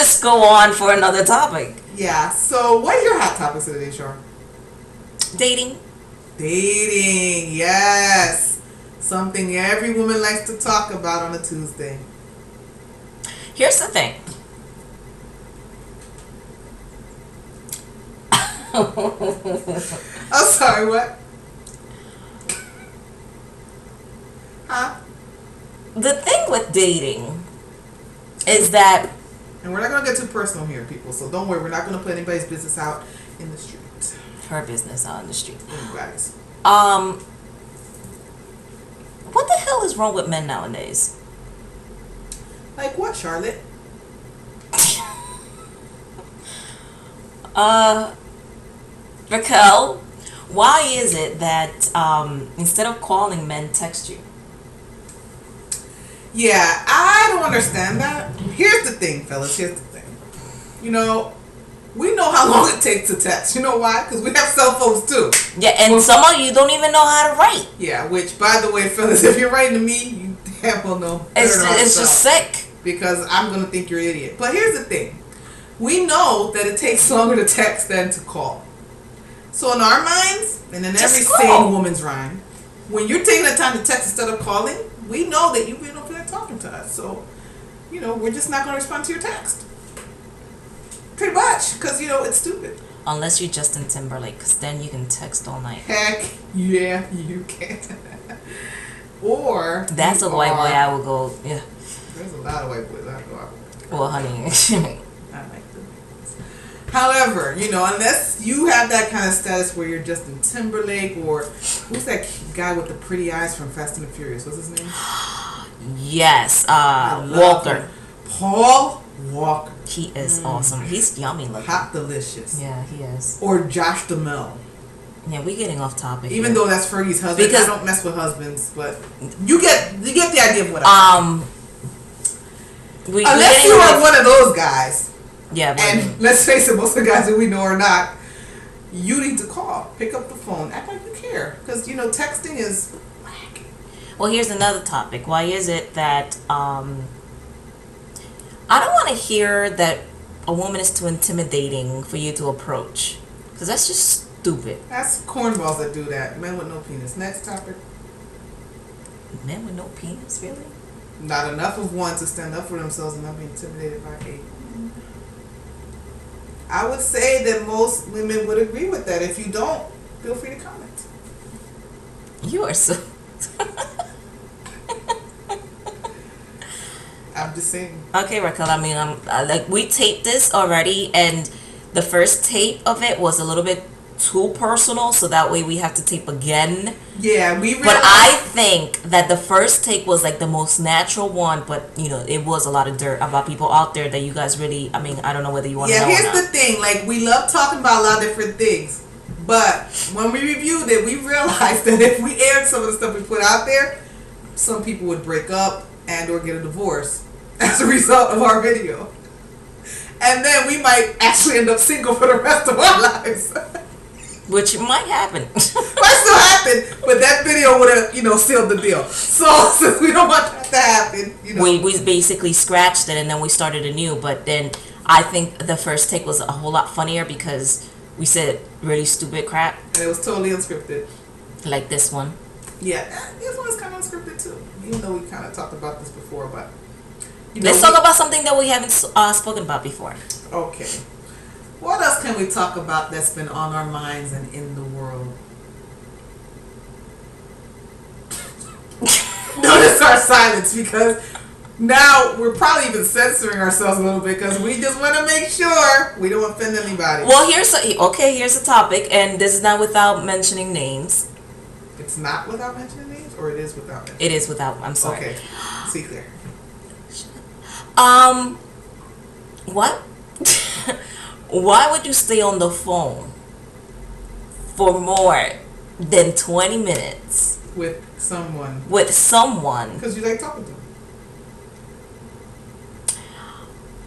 just go on for another topic. Yeah. So, what are your hot topics of the day, Shar? Dating. Dating. Yes. Something every woman likes to talk about on a Tuesday. Here's the thing. I'm sorry, what? Huh? The thing with dating is that, and we're not going to get too personal here, people, so don't worry, we're not going to put anybody's business out in the street. her business out in the street. Anybody's. What the hell is wrong with men nowadays? Like what, Charlotte? Raquel, why is it that instead of calling, men text you? Yeah, I don't understand that. Here's the thing, fellas. Here's the thing. You know, we know how long it takes to text. You know why? Because we have cell phones too. Yeah, and some of you don't even know how to write. Yeah, which, by the way, fellas, if you're writing to me, you damn well know. It's just sick. Because I'm going to think you're an idiot. But here's the thing. We know that it takes longer to text than to call. So in our minds, and in every sane woman's mind, when you're taking the time to text instead of calling, we know that you don't feel like talking to us. So, you know, we're just not going to respond to your text. Pretty much. Because, you know, it's stupid. Unless you're Justin Timberlake, because then you can text all night. Heck yeah, you can. Or that's a white boy I would go, yeah. There's a lot of white boys I go out. Well, honey. I like them. However, you know, unless you have that kind of status where you're Justin Timberlake, or who's that guy with the pretty eyes from Fast and the Furious? What's his name? Yes, Walker. Paul Walker. He is awesome. He's yummy looking. Hot delicious. Yeah, he is. Or Josh Duhamel. Yeah, we're getting off topic. Even though that's Fergie's husband, because I don't mess with husbands, but you get the idea of what I'm saying. Unless you are one of those guys. Yeah. And let's face it, most of the guys that we know are not. You need to call, pick up the phone, act like you care, because you know texting is whack. Well, here's another topic. Why is it that I don't want to hear that a woman is too intimidating for you to approach? Because that's just stupid. That's cornballs that do that. Men with no penis. Next topic. Men with no penis, really? Not enough of one to stand up for themselves and not be intimidated by a. I would say that most women would agree with that. If you don't, feel free to comment. You are so. I'm just saying. Okay, Raquel. I mean, like we taped this already, and the first tape of it was a little bit too personal, so that way we have to tape again. Yeah, we realized. But I think that the first take was like the most natural one, but you know, it was a lot of dirt about people out there that you guys really, I mean, I don't know whether you want to know. Yeah, here's the thing, like we love talking about a lot of different things, but when we reviewed it, we realized that if we aired some of the stuff we put out there, some people would break up and or get a divorce as a result of our video. And then we might actually end up single for the rest of our lives. Which might happen. Might still happen, but that video would have, you know, sealed the deal. So since we don't want that to happen, you know, we basically scratched it and then we started anew. But then I think the first take was a whole lot funnier because we said really stupid crap. And it was totally unscripted. Like this one. Yeah, this one is kind of unscripted too. Even though we kind of talked about this before, but you know, let's talk about something that we haven't spoken about before. Okay. What else can we talk about that's been on our minds and in the world? Notice our silence because now we're probably even censoring ourselves a little bit because we just want to make sure we don't offend anybody. Well, here's a topic, and this is not without mentioning names. It's not without mentioning names, or it is without mentioning? It is without. I'm sorry. Okay. See clear. What? Why would you stay on the phone for more than 20 minutes with someone? Because you like talking to them.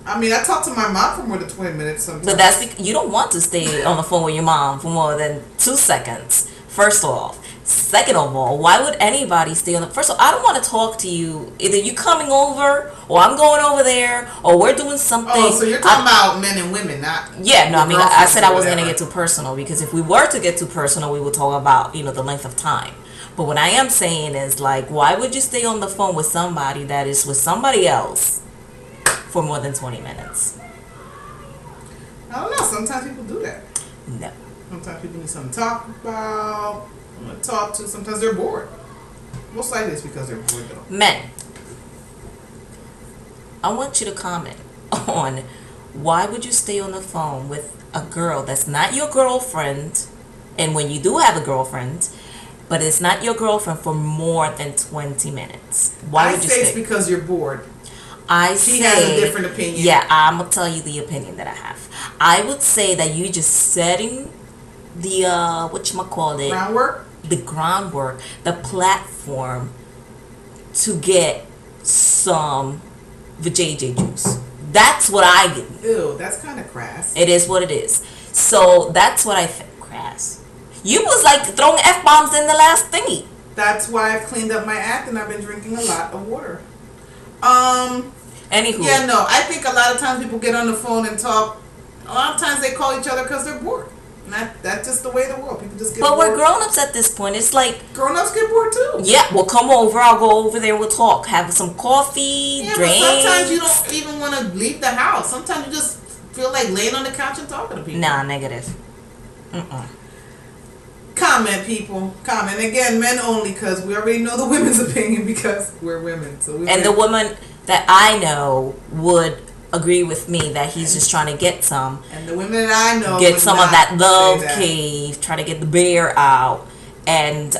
I mean, I talk to my mom for more than 20 minutes sometimes. But that's because you don't want to stay on the phone with your mom for more than 2 seconds. First off, Second of all, why would anybody stay on the first of all, I don't want to talk to you. Either you coming over or I'm going over there or we're doing something. Oh, so you're talking about men and women, not yeah, no, I mean I said I wasn't gonna whatever. get too personal because if we were to get too personal we would talk about, the length of time. But what I am saying is like why would you stay on the phone with somebody that is with somebody else for more than 20 minutes? I don't know. Sometimes people do that. No. Sometimes people need something to talk about, someone to talk to. Sometimes they're bored. Most likely it's because they're bored, though. Men, I want you to comment on why would you stay on the phone with a girl that's not your girlfriend, and when you do have a girlfriend, but it's not your girlfriend for more than 20 minutes? Why I would you say it's stay? because you're bored. She has a different opinion. Yeah, I'm gonna tell you the opinion that I have. I would say that you just setting the whatchamacallit, Groundwork? the groundwork, the platform to get some vajayjay juice. That's what I get. Ew, that's kind of crass. It is what it is. So that's what I think. Crass. You was like throwing F-bombs in the last thingy. That's why I've cleaned up my act and I've been drinking a lot of water. Anywho. Yeah, no, I think a lot of times people get on the phone and talk. A lot of times they call each other because they're bored. And that's just the way of the world. People just get But bored. we're grown-ups at this point. It's like, Grown-ups get bored too. yeah, well, come over. I'll go over there. We'll talk. Have some coffee, Yeah, drink. but sometimes you don't even want to leave the house. Sometimes you just feel like laying on the couch and talking to people. Nah, negative. Mm-mm. Comment, people. Comment. Again, men only, because we already know the women's opinion because we're women. And the woman that I know would agree with me that he's just trying to get some. And the women that I know Get would some of not that love say that. cave. Try to get the bear out. And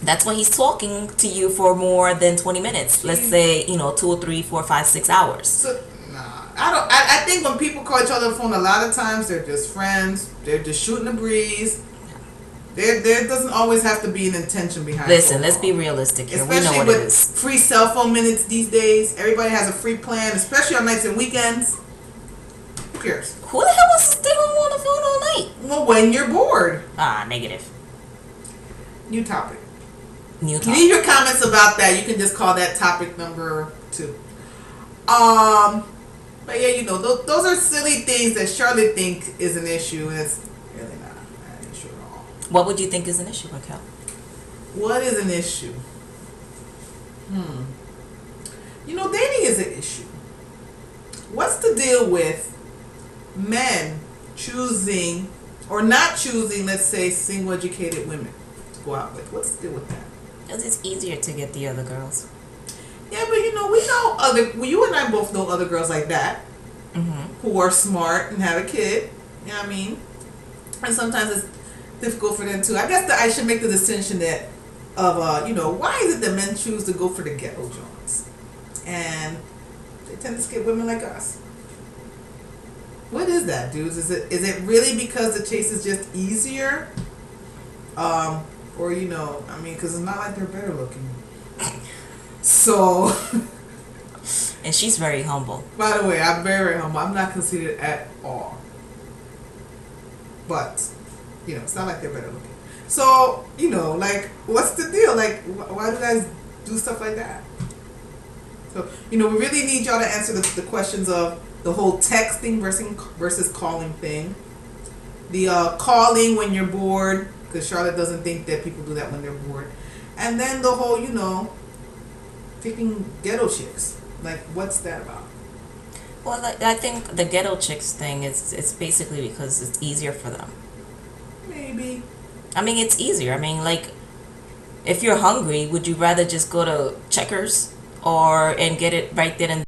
that's why he's talking to you for more than 20 minutes. Let's say, 2 or 3, 4, 5, 6 hours. So, nah, I think when people call each other on the phone, a lot of times they're just friends. They're just shooting the breeze. There doesn't always have to be an intention behind it. Listen, let's be realistic here. We know Especially what it with is. free cell phone minutes these days. Everybody has a free plan, especially on nights and weekends. Who cares? Who the hell wants to stay home on the phone all night? Well, when you're bored. Ah, negative. New topic. New topic. Leave your comments about that. You can just call that topic number 2. But yeah, those are silly things that Charlotte think is an issue, and it's really not an issue at all. What would you think is an issue, Raquel? What is an issue? Dating is an issue. What's the deal with men choosing or not choosing, let's say, single educated women to go out with? What's the deal with that? Because it's easier to get the other girls. Yeah, but we know you and I both know other girls like that who are smart and have a kid. You know what I mean? And sometimes it's difficult for them too. I guess that I should make the distinction why is it that men choose to go for the ghetto joints and they tend to skip women like us? What is that, dudes? Is it really because the chase is just easier? Or because it's not like they're better looking. So, And she's very humble. by the way, I'm very humble. I'm not conceited at all. But, it's not like they're better looking. So, what's the deal? Like, why do guys do stuff like that? So, we really need y'all to answer the questions of the whole texting versus calling thing. The calling when you're bored, because Charlotte doesn't think that people do that when they're bored. And then the whole, picking ghetto chicks. Like, what's that about? Well, I think the ghetto chicks thing it's basically because it's easier for them. Maybe. I mean, it's easier. I mean, like, if you're hungry, would you rather just go to Checkers and get it right then and